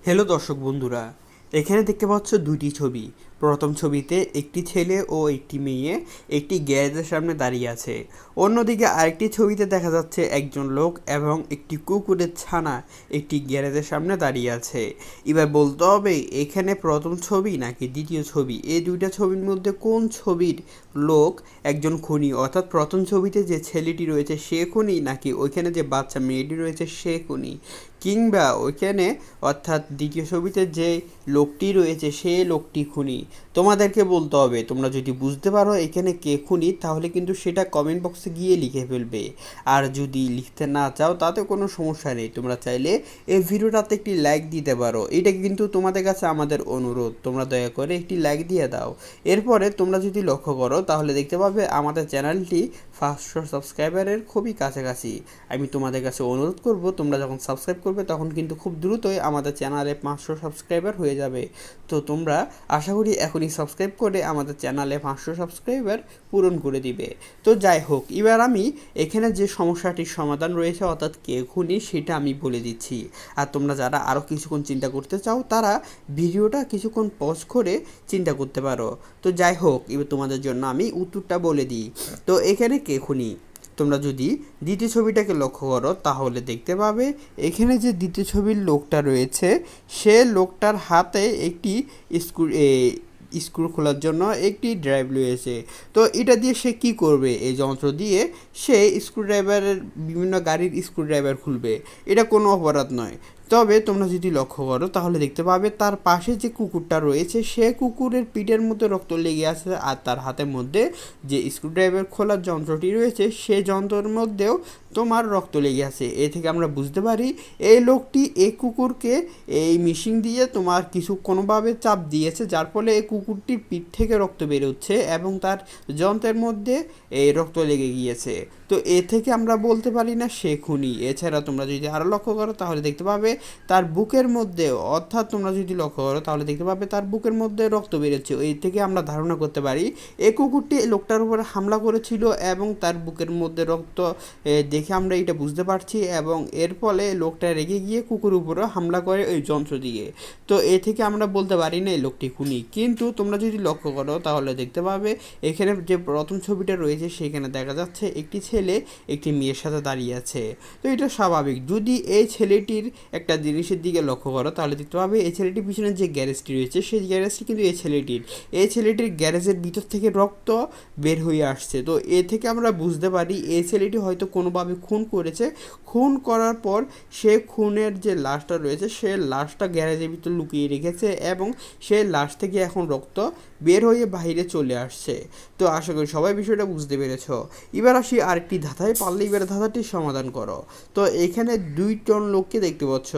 Hello দর্শক বন্ধুরা, এখানে দেখতে পাচ্ছ দুইটি ছবি। প্রথম ছবিতে একটি ছেলে ও একটি মেয়ে একটি গ্যারেজের সামনে দাঁড়িয়ে আছে। অন্যদিকে আরেকটি ছবিতে দেখা যাচ্ছে একজন লোক এবং একটি কুকুরের ছানা একটি গ্যারেজের সামনে দাঁড়িয়ে আছে। এবার বলতে হবে এখানে প্রথম ছবি নাকি দ্বিতীয় ছবি। এই দুইটা ছবির মধ্যে কোন ছবির লোক একজন খুনি, অর্থাৎ প্রথম ছবিতে যে ছেলেটি রয়েছে সে খুনি, নাকি ওইখানে যে বাচ্চা মেয়েটি রয়েছে সে খুনি, কিংবা ওইখানে অর্থাৎ দ্বিতীয় ছবিতে যে লোকটি রয়েছে সে লোকটি খুনি। তোমাদেরকে বলতে হবে, তোমরা যদি বুঝতে পারো এখানে কে খুনি তাহলে কিন্তু সেটা কমেন্ট বক্সে গিয়ে লিখে ফেলবে। আর যদি লিখতে না চাও তাতে কোনো সমস্যা নেই, তোমরা চাইলে এই ভিডিওটাতে একটি লাইক দিতে পারো। এটা কিন্তু তোমাদের কাছে আমাদের অনুরোধ, তোমরা দয়া করে একটি লাইক দিয়ে দাও। এরপরে তোমরা যদি লক্ষ্য করো তাহলে দেখতে পাবে আমাদের চ্যানেলটি 500 সাবস্ক্রাইবারের খুবই কাছাকাছি। আমি তোমাদের কাছে অনুরোধ করব, তোমরা যখন সাবস্ক্রাইব করবে তখন কিন্তু খুব দ্রুতই আমাদের চ্যানেলে 500 সাবস্ক্রাইবার হয়ে যাবে। তো তোমরা আশা করি এখনই সাবস্ক্রাইব করে আমাদের চ্যানেলে 500 সাবস্ক্রাইবার পূরণ করে দিবে। তো যাই হোক, এবার আমি এখানে যে সমস্যাটির সমাধান রয়েছে অর্থাৎ কে খুনি সেটা আমি বলে দিচ্ছি। আর তোমরা যারা আরও কিছুক্ষণ চিন্তা করতে চাও তারা ভিডিওটা কিছুক্ষণ পজ করে চিন্তা করতে পারো। তো যাই হোক, এবার তোমাদের জন্য আমি উত্তরটা বলে দিই। তো এখানে কে খুনি, তোমরা যদি দ্বিতীয় ছবিটাকে লক্ষ্য করো তাহলে দেখতে পাবে এখানে যে দ্বিতীয় ছবির লোকটা রয়েছে সে লোকটার হাতে একটি স্ক্রু খোলার জন্য একটি ড্রাইভ রয়েছে। তো এটা দিয়ে সে কি করবে, এই যন্ত্র দিয়ে সে স্ক্রুড্রাইভারের বিভিন্ন গাড়ির স্ক্রুড্রাইভার খুলবে। এটা কোনো অপরাধ নয়। তবে তোমরা যদি লক্ষ্য করো তাহলে দেখতে পাবে তার পাশে যে কুকুরটা রয়েছে সে কুকুরের পিঠের মধ্যে রক্ত লেগে আছে, আর তার হাতের মধ্যে যে স্ক্রুড্রাইভার খোলার যন্ত্রটি রয়েছে সে যন্ত্রের মধ্যেও তোমার রক্ত লেগে আছে। এ থেকে আমরা বুঝতে পারি এই লোকটি এই কুকুরকে এই মেশিন দিয়ে তোমার কিছু কোনোভাবে চাপ দিয়েছে, যার ফলে এই কুকুরটির পিঠ থেকে রক্ত বেরোচ্ছে এবং তার যন্ত্রের মধ্যে এই রক্ত লেগে গিয়েছে। তো এ থেকে আমরা বলতে পারি না সে খুনি। এছাড়া তোমরা যদি আরও লক্ষ্য করো তাহলে দেখতে পাবে তার বুকের মধ্যে, অর্থাৎ তোমরা যদি লক্ষ্য করো তাহলে দেখতে পাবে তার বুকের মধ্যে রক্ত বেরোচ্ছে। এই থেকে আমরা ধারণা করতে পারি এই কুকুরটি লোকটার উপরে হামলা করেছিল এবং তার বুকের মধ্যে রক্ত দেখে আমরা এটা বুঝতে পারছি, এবং এর ফলে লোকটা রেগে গিয়ে কুকুরের উপরে হামলা করে ওই যন্ত্র দিয়ে। তো এ থেকে আমরা বলতে পারি না এই লোকটি খুনি। কিন্তু তোমরা যদি লক্ষ্য করো তাহলে দেখতে পাবে এখানে যে প্রথম ছবিটা রয়েছে সেখানে দেখা যাচ্ছে একটি ছেলে একটি মেয়ের সাথে দাঁড়িয়ে আছে। তো এটা স্বাভাবিক। যদি এই ছেলেটির একটা জিনিসের দিকে লক্ষ্য করো তাহলে দেখতে পাবে এই ছেলেটির পিছনে যে গ্যারেজটি রয়েছে সেই গ্যারেজটি কিন্তু এই ছেলেটির গ্যারেজের ভিতর থেকে রক্ত বের হয়ে আসছে। তো এ থেকে আমরা বুঝতে পারি এই ছেলেটি হয়তো কোনোভাবে খুন করেছে। খুন করার পর সে খুনের যে লাশটা রয়েছে সে লাশটা গ্যারেজের ভিতর লুকিয়ে রেখেছে এবং সেই লাশ থেকে এখন রক্ত বের হয়ে বাইরে চলে আসছে। তো আশা করি সবাই বিষয়টা বুঝতে পেরেছ। এবার আসি আরেকটি ধাঁধায়, পারলে এবার ধাঁধাটির সমাধান করো। তো এখানে দুইজন লোককে দেখতে পাচ্ছ,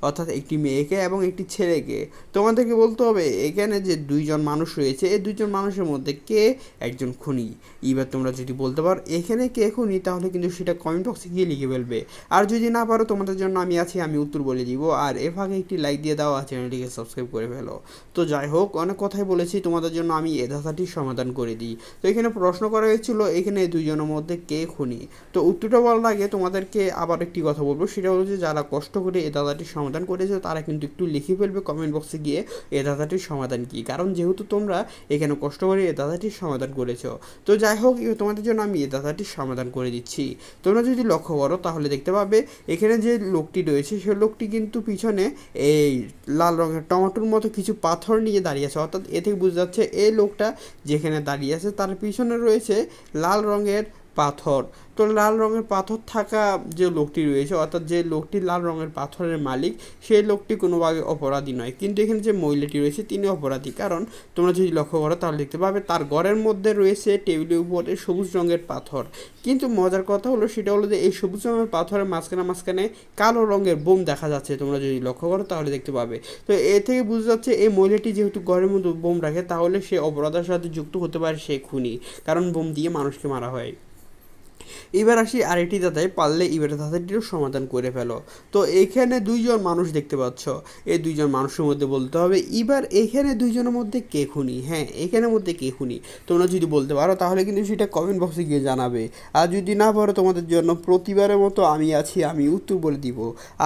অর্থাৎ একটি মেয়েকে এবং একটি ছেলেকে। তোমাদেরকে বলতে হবে এখানে যে দুইজন মানুষ রয়েছে এই দুইজন মানুষের মধ্যে কে একজন খুনি। এবার তোমরা যদি বলতে পারো এখানে কে খুনি তাহলে কিন্তু সেটা কমেন্ট বক্সে গিয়ে লিখে ফেলবে। আর যদি না পারো তোমাদের জন্য আমি আছি, আমি উত্তর বলে দিব। আর এ ফাঁকে একটি লাইক দিয়ে দাও আর চ্যানেলটিকে সাবস্ক্রাইব করে ফেলো। তো যাই হোক, অনেক কথাই বলেছি, তোমাদের জন্য আমি এ ধাঁধাটির সমাধান করে দিই। তো এখানে প্রশ্ন করা হয়েছিল এখানে দুইজনের মধ্যে কে খুনি। তো উত্তরটা বলার আগে তোমাদেরকে আবার একটি কথা বলবো, সেটা হলো যে যারা কষ্ট করে এ ধাঁধাটির সমাধান করেছে তারা কিন্তু একটু লিখে ফেলবে কমেন্ট বক্সে গিয়ে এ ধাঁধাটির সমাধান কী, কারণ যেহেতু তোমরা এখানে কষ্ট করে এ ধাঁধাটির সমাধান করেছো। তো যাই হোক, তোমাদের জন্য আমি এ ধাঁধাটির সমাধান করে দিচ্ছি। তোমরা যদি লক্ষ্য করো তাহলে দেখতে পাবে এখানে যে লোকটি রয়েছে সে লোকটি কিন্তু পিছনে এই লাল রঙের টমেটোর মতো কিছু পাথর নিয়ে দাঁড়িয়ে আছে, অর্থাৎ এ থেকে বোঝা যাচ্ছে এই লোকটা যেখানে দাঁড়িয়ে আছে তার পিছনে রয়েছে লাল রঙের পাথর। তো লাল রঙের পাথর থাকা যে লোকটি রয়েছে, অর্থাৎ যে লোকটি লাল রঙের পাথরের মালিক, সেই লোকটি কোনোভাবে অপরাধী নয়। কিন্তু এখানে যে মহিলাটি রয়েছে তিনি অপরাধী, কারণ তোমরা যদি লক্ষ্য করো তাহলে দেখতে পাবে তার ঘরের মধ্যে রয়েছে টেবিলের উপরে সবুজ রঙের পাথর। কিন্তু মজার কথা হলো সেটা হলো যে এই সবুজ রঙের পাথরের মাঝখানে কালো রঙের বোম দেখা যাচ্ছে। তোমরা যদি লক্ষ্য করো তাহলে দেখতে পাবে। তো এ থেকে বোঝা যাচ্ছে এই মহিলাটি যেহেতু ঘরের মধ্যে বোম রাখে তাহলে সে অপরাধের সাথে যুক্ত হতে পারে, সে খুনি, কারণ বোম দিয়ে মানুষকে মারা হয়। এবার আসি আরেকটি ধাঁধায়, পারলে এবারে ধাঁধাটিরও সমাধান করে ফেলো। তো এখানে দুইজন মানুষ দেখতে পাচ্ছ, এই দুইজন মানুষের মধ্যে বলতে হবে এবার এখানে দুইজনের মধ্যে কে খুনি। হ্যাঁ, এখানের মধ্যে কে খুনি তোমরা যদি বলতে পারো তাহলে কিন্তু সেটা কমেন্ট বক্সে গিয়ে জানাবে। আর যদি না পারো তোমাদের জন্য প্রতিবারের মতো আমি আছি, আমি উত্তর বলে দিব।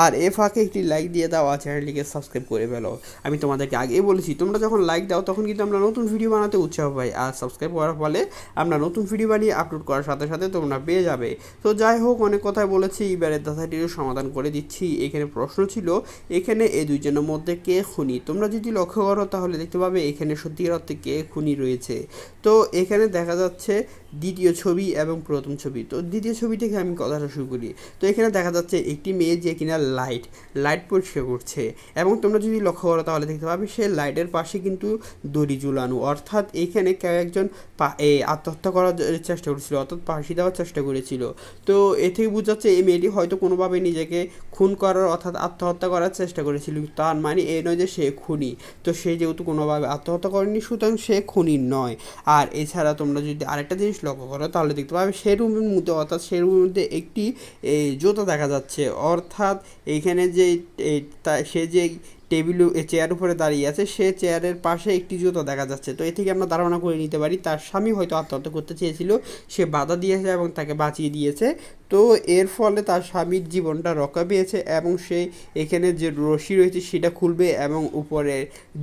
আর এ ফাঁকে একটি লাইক দিয়ে দাও আর চ্যানেলটিকে সাবস্ক্রাইব করে ফেলো। আমি তোমাদেরকে আগেই বলেছি তোমরা যখন লাইক দাও তখন কিন্তু আমরা নতুন ভিডিও বানাতে উৎসাহ পাই, আর সাবস্ক্রাইব করার ফলে আমরা নতুন ভিডিও বানিয়ে আপলোড করার সাথে সাথে তোমরা পেয়ে যাবে। তো যাই হোক, অনেক কথাই বলেছি, এবারে ধাঁধাটিরও সমাধান করে দিচ্ছি। এখানে প্রশ্ন ছিল এখানে এই দুইজনের মধ্যে কে খুনি। তোমরা যদি লক্ষ্য করো তাহলে দেখতে পাবে এখানে সত্যিকার অর্থে কে খুনি রয়েছে। তো এখানে দেখা যাচ্ছে দ্বিতীয় ছবি এবং প্রথম ছবি। তো দ্বিতীয় ছবি থেকে আমি কথাটা শুরু করি। তো এখানে দেখা যাচ্ছে একটি মেয়ে যে কিনা লাইট পরিষ্কার করছে, এবং তোমরা যদি লক্ষ্য করো তাহলে দেখতে পাবে সে লাইটের পাশে কিন্তু দড়ি ঝুলানো, অর্থাৎ এখানে কেউ একজন আত্মহত্যা করার চেষ্টা করেছিল, অর্থাৎ ফাঁসি দেওয়ার চেষ্টা করেছিল। তো এ থেকে বোঝা যাচ্ছে এই মেয়েটি হয়তো কোনোভাবে নিজেকে খুন করার অর্থাৎ আত্মহত্যা করার চেষ্টা করেছিল, তার মানে এই নয় যে সে খুনি। তো সে যেহেতু কোনোভাবে আত্মহত্যা করেনি সুতরাং সে খুনি নয়। আর এছাড়া তোমরা যদি আরেকটা জিনিস লক্ষ্য করো তাহলে দেখতে পাবে সে রুমের মধ্যে, অর্থাৎ সে রুমের মধ্যে একটি জুতো দেখা যাচ্ছে, অর্থাৎ এইখানে যে সে যে টেবিল চেয়ার উপরে দাঁড়িয়ে আছে সে চেয়ারের পাশে একটি জুতো দেখা যাচ্ছে। তো এ থেকে আমরা ধারণা করে নিতে পারি তার স্বামী হয়তো আত্মহত্যা করতে চেয়েছিল, সে বাধা দিয়েছে এবং তাকে বাঁচিয়ে দিয়েছে। তো এর ফলে তার স্বামীর জীবনটা রক্ষা পেয়েছে এবং সে এখানে যে রশি রয়েছে সেটা খুলবে এবং উপরে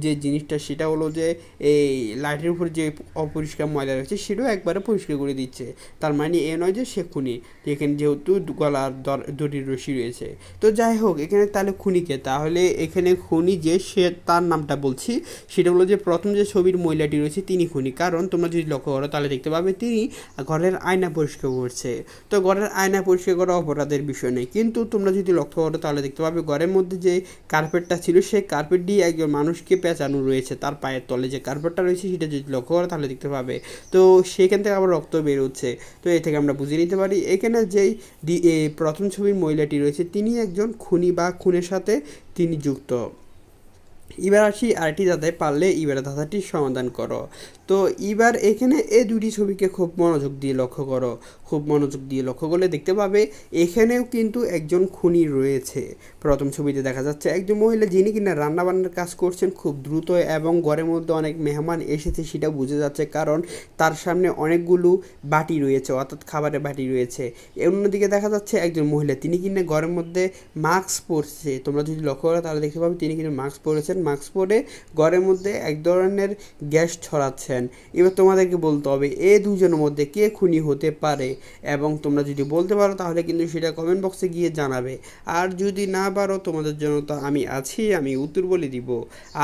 যে জিনিসটা সেটা হলো যে এই লাইটের উপর যে অপরিষ্কার ময়লা রয়েছে সেটাও একবারে পরিষ্কার করে দিচ্ছে। তার মানে এ নয় যে সে খুনি, এখানে যেহেতু গলার দড়ির রশি রয়েছে। তো যাই হোক, এখানে তাহলে খুনিকে, তাহলে এখানে খুনি যে সে তার নামটা বলছি, সেটা হলো যে প্রথম যে ছবির মহিলাটি রয়েছে তিনি খুনি। কারণ তোমরা যদি লক্ষ্য করো তাহলে দেখতে পাবে তিনি ঘরের আয়না পরিষ্কার করছে। তো ঘরের আয়না পরিষ্কার করা অপরাধের বিষয় নেই, কিন্তু তোমরা যদি লক্ষ্য করো তাহলে দেখতে পাবে ঘরের মধ্যে যে কার্পেটটা ছিল সেই কার্পেট দিয়ে একজন মানুষকে পেঁচানো রয়েছে, তার পায়ের তলে যে কার্পেটটা রয়েছে সেটা যদি লক্ষ্য করো তাহলে দেখতে পাবে। তো সেখান থেকে আবার রক্ত বেরোচ্ছে। তো এ থেকে আমরা বুঝে নিতে পারি এখানে যেই প্রথম ছবির মহিলাটি রয়েছে তিনি একজন খুনি বা খুনের সাথে তিনি যুক্ত। এবার আসি আরেকটি ধাঁধায়, পারলে এবারে ধাঁধাটির সমাধান করো। তো এবার এখানে এই দুটি ছবিকে খুব মনোযোগ দিয়ে লক্ষ্য করো, খুব মনোযোগ দিয়ে লক্ষ্য করলে দেখতে পাবে এখানেও কিন্তু একজন খুনি রয়েছে। প্রথম ছবিতে দেখা যাচ্ছে একজন মহিলা যিনি কিনা রান্নাবান্নার কাজ করছেন খুব দ্রুত, এবং ঘরের মধ্যে অনেক মেহমান এসেছে সেটা বোঝা যাচ্ছে কারণ তার সামনে অনেকগুলো বাটি রয়েছে, অর্থাৎ খাবারের বাটি রয়েছে। অন্যদিকে দেখা যাচ্ছে একজন মহিলা তিনি কিনা ঘরের মধ্যে মাস্ক পরছে। তোমরা যদি লক্ষ্য করো তাহলে দেখতে পাবে তিনি কিন্তু মাস্ক পরেছেন, মাস্ক পরে ঘরের মধ্যে এক ধরনের গ্যাস ছড়াচ্ছেন। এবার তোমাদেরকে বলতে হবে এই দুজনের মধ্যে কে খুনি হতে পারে, এবং তোমরা যদি বলতে পারো তাহলে কিন্তু সেটা কমেন্ট বক্সে গিয়ে জানাবে। আর যদি না পারো তোমাদের জন্য তো আমি আছি, আমি উত্তর বলে দিব।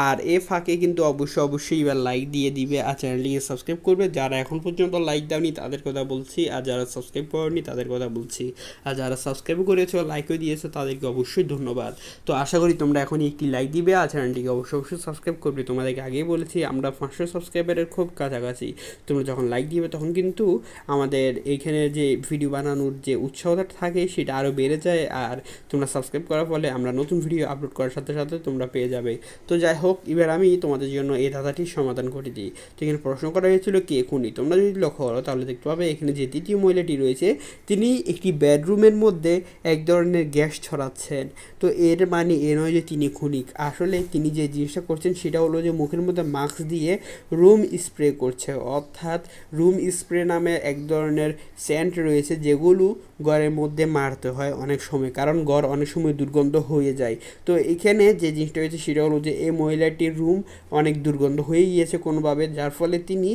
আর এ ফাঁকে কিন্তু অবশ্যই এবার লাইক দিয়ে দিবে আর চ্যানেলটিকে সাবস্ক্রাইব করবে। যারা এখন পর্যন্ত লাইক দাওনি তাদের কথা বলছি, আর যারা সাবস্ক্রাইব করনি তাদের কথা বলছি, আর যারা সাবস্ক্রাইব করেছো লাইকও দিয়েছো তাদেরকে অবশ্যই ধন্যবাদ। তো আশা করি তোমরা এখনই একটি লাইক দিবে আর চ্যানেলটিকে অবশ্যই সাবস্ক্রাইব করবে। তোমাদেরকে আগেই বলেছি আমরা 500 সাবস্ক্রাইবারের খুব কাছাকাছি। তোমরা যখন লাইক দিবে তখন কিন্তু আমাদের এইখানে যে ভিডিও বানানোর যে উৎসাহটা থাকে সেটা আরও বেড়ে যায়, আর তোমরা সাবস্ক্রাইব করার ফলে আমরা নতুন ভিডিও আপলোড করার সাথে সাথে তোমরা পেয়ে যাবে। তো যাই হোক, এবার আমি তোমাদের জন্য এই ধাঁধাটির সমাধান করে দিই। তো এখানে প্রশ্ন করা হয়েছিল কে খুনি। তোমরা যদি লক্ষ্য করো তাহলে দেখতে পাবে এখানে যে দ্বিতীয় মহিলাটি রয়েছে তিনি একটি বেডরুমের মধ্যে এক ধরনের গ্যাস ছড়াচ্ছেন। তো এর মানে এ নয় যে তিনি খুনি, আসলে তিনি যে জিনিসটা করছেন সেটা হলো যে মুখের মধ্যে মাস্ক দিয়ে রুম স্প্রে করছে, অর্থাৎ রুম স্প্রে নামে এক ধরনের সেন্ট রয়েছে যেগুলো ঘরের মধ্যে মারতে হয় অনেক সময়, কারণ ঘর অনেক সময় দুর্গন্ধ হয়ে যায়। তো এখানে যে জিনিসটা হয়েছে সেটা হলো যে এই মহিলাটির রুম অনেক দুর্গন্ধ হয়ে গিয়েছে কোনোভাবে, যার ফলে তিনি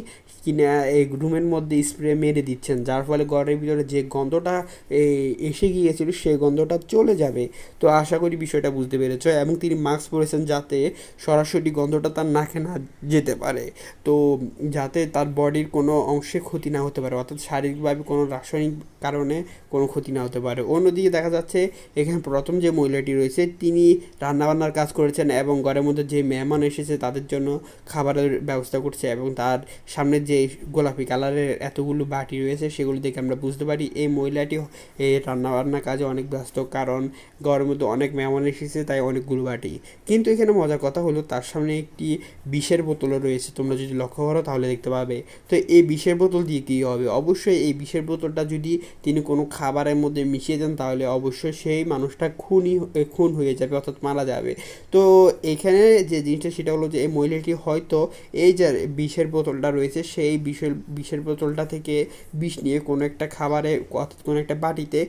কিনা এই রুমের মধ্যে স্প্রে মেরে দিচ্ছেন, যার ফলে ঘরের ভিতরে যে গন্ধটা এসে গিয়েছিল সেই গন্ধটা চলে যাবে। তো আশা করি বিষয়টা বুঝতে পেরেছ, এবং তিনি মাস্ক পরেছেন যাতে সরাসরি গন্ধটা তার নাকে না যেতে পারে, তো যাতে তার বডির কোনো অংশে ক্ষতি না হতে পারে, অর্থাৎ শারীরিকভাবে কোনো রাসায়নিক কারণে কোনো ক্ষতি না হতে পারে। অন্যদিকে দেখা যাচ্ছে এখানে প্রথম যে মহিলাটি রয়েছে তিনি রান্নাবান্নার কাজ করেছেন এবং ঘরের মধ্যে যে মেহমান এসেছে তাদের জন্য খাবারের ব্যবস্থা করছে, এবং তার সামনে যে গোলাপি কালারের এতগুলো বাটি রয়েছে সেগুলো দেখে আমরা বুঝতে পারি এই মহিলাটি এই রান্নাবান্নার কাজে অনেক ব্যস্ত, কারণ ঘরের মধ্যে অনেক মেহমান এসেছে তাই অনেকগুলো বাটি। কিন্তু এখানে মজার মজার কথা হলো তার সামনে একটি বিষের বোতলও রয়েছে, তোমরা যদি লক্ষ্য করো তাহলে দেখতে পাবে। তো এই বিষের বোতল দিয়ে কী হবে, অবশ্যই এই বিষের বোতলটা যদি তিনি কোনো খাবারের মধ্যে মিশিয়ে দেন তাহলে অবশ্যই সেই মানুষটা খুন হয়ে যাবে, অর্থাৎ মারা যাবে। তো এখানে যে জিনিসটা সেটা হলো যে এই মহিলাটি হয়তো এই যে বিষের বোতলটা রয়েছে সেই বিষের বোতলটা থেকে বিষ নিয়ে কোনো একটা খাবারে, অর্থাৎ কোনো একটা বাটিতে,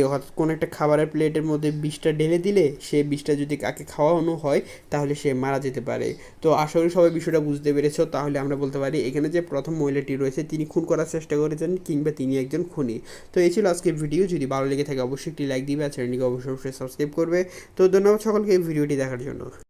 অর্থাৎ কোনো একটা খাবারের প্লেটের মধ্যে বিষটা ঢেলে দিলে সে বিষটা যদি কাকে খাওয়ানো হয় তাহলে সে মারা যেতে পারে। তো আশা করি সবাই বিষয়টা বুঝতে পেরেছো। তাহলে আমরা বলতে পারি এখানে যে প্রথম মহিলাটি রয়েছে তিনি খুন করার চেষ্টা করেছেন, কিংবা তিনি একজন খুনি। তো এই ছিল আজকের ভিডিও। যদি ভালো লেগে থাকে অবশ্যই একটি লাইক দিবে আর চ্যানেলটিকে অবশ্যই সাবস্ক্রাইব করবে। তো ধন্যবাদ সকলকে এই ভিডিওটি দেখার জন্য।